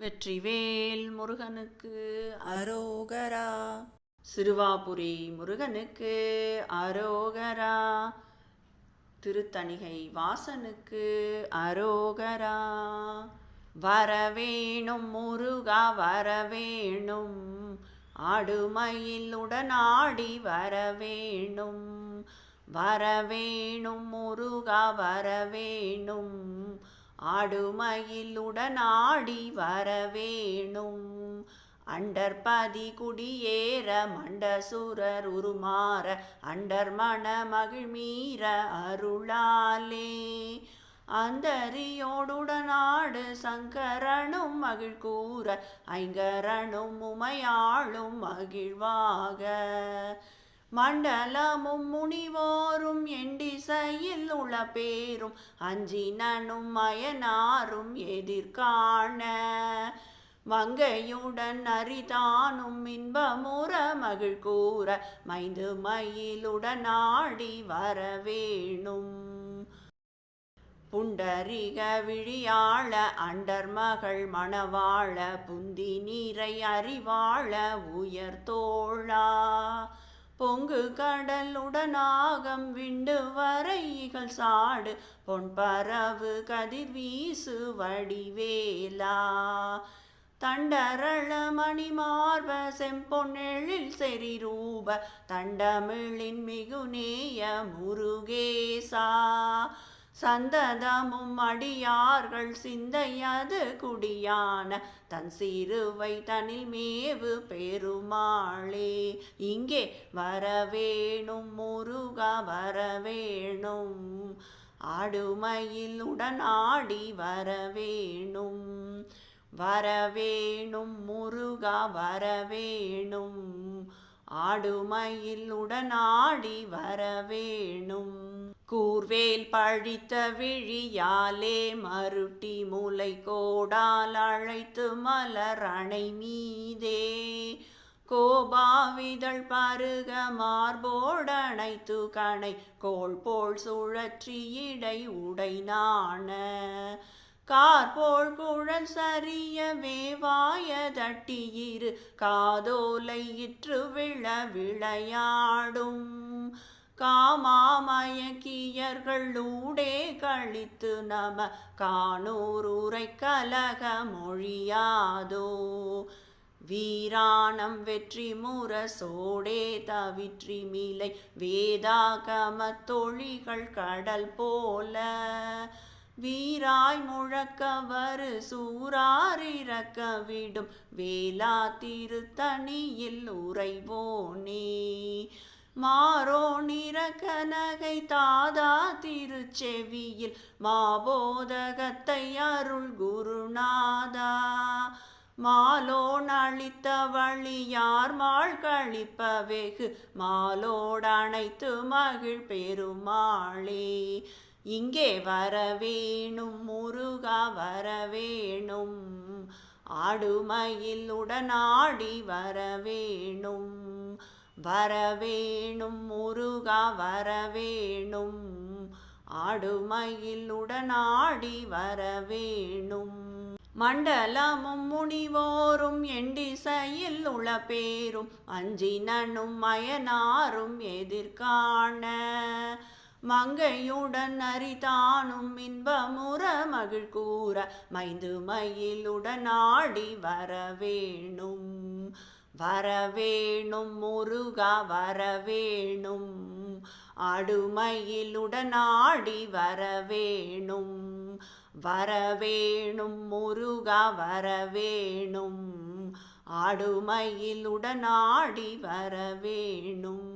வெற்றிவேல் முருகனுக்கு அரோகரா. சிறுவாபுரி முருகனுக்கு அரோகரா. திருத்தணிகை வாசனுக்கு அரோகரா. வரவேணும் முருகா வரவேணும், ஆடுமயில் உடனாடி வரவேணும். வரவேணும் முருகா வரவேணும், ஆடுமயில் உடனாடி வரவேணும். அண்டர்பதி குடியேற மண்டசுரர் உருமாற, அண்டர் மன மகிழ்மீற அருளாலே. அந்தரியோடுடனாடு சங்கரனும் மகிழ்கூற, ஐங்கரனும் உமையாளும் மகிழ்வாக. மண்டலமும் முனிவோரும் எண்டிசையில் உளப்பேரும், அஞ்சினனும் மயனாரும் எதிர்காண. மங்கையுடன் அரிதானும் இன்பமுற மகிழ்கூற, மைந்து மயிலுடனாடி வரவேணும். புண்டரிக விழியாள அண்டர் மகள் மணவாள, புந்தி நீரை அறிவாள உயர்தோளா. பொங்கு கடல் உடனாகம் விண்டு வரைகள் சாடு, பொன்பரவு கதிர் வீசு வடிவேலா. தண்டரள மணிமார்ப செம்பொன்னெழில் செறிரூப, தண்டமிழின் மிகுநேய முருகேசா. சந்ததமும் அடியார்கள் சிந்தையது குடியான, தன் சிறுவை தனில் மேவு பெருமாளே. இங்கே வரவேணும் முருகா வரவேணும், ஆடுமயில் உடனாடி வரவேணும். வரவேணும் முருகா வரவேணும், ஆடுமயில் உடனாடி வரவேணும். கூர்வேல் பழித்த விழியாலே மருட்டி முலை கோடால் அழைத்து மலர் அணை மீதே. கோபாவிதழ் பருக மார்போடணைத்து கணை கோள் போல் சுழற்றி இடை உடை நாண. கார்போல் குழல் சரிய வேவாய தட்டியிரு காதோலை இற்று விழ விளையாடும். காமாமயக்கியர்கள் ஊடே கழித்து நம காணூர் உரை கலக மொழியாதோ. வீராணம் வெற்றி முரசோடே தவிற்றி மிலை வேதாகமத் தொழிகள் கடல் போல. வீராய் முழக்கவரு சூராரிறக்க விடும் வேளா திருத்தணியில் உறைவோனே. மாரோனிற கனகை தாதா திருச்செவியில் மாபோதகத்தை அருள் குருநாதா. மாலோன் அளித்த வழியார் மாள் கழிப்ப வெகு, மாலோடணைத்து மகிழ் பெருமாளே. இங்கே வரவேணும் முருகா வரவேணும், ஆடுமயில் உடனாடி வரவேணும். வரவேணும் முருகா வரவேணும், ஆடுமயில் உடனாடி வரவேணும். மண்டலமும் முனிவோரும் எண்டிசையில் உளப்பேரும், அஞ்சினனும் மயனாரும் எதிர்காண. மங்கையுடன் அரிதானும் இன்பமுற மகிழ்கூற, மைந்து மயிலுடனாடி வரவேணும். வரவேணும் முருகா வரவேணும், ஆடுமயிலுடனாடி வரவேணும். வரவேணும் முருகா வரவேணும், ஆடுமயிலுடனாடி வரவேணும்.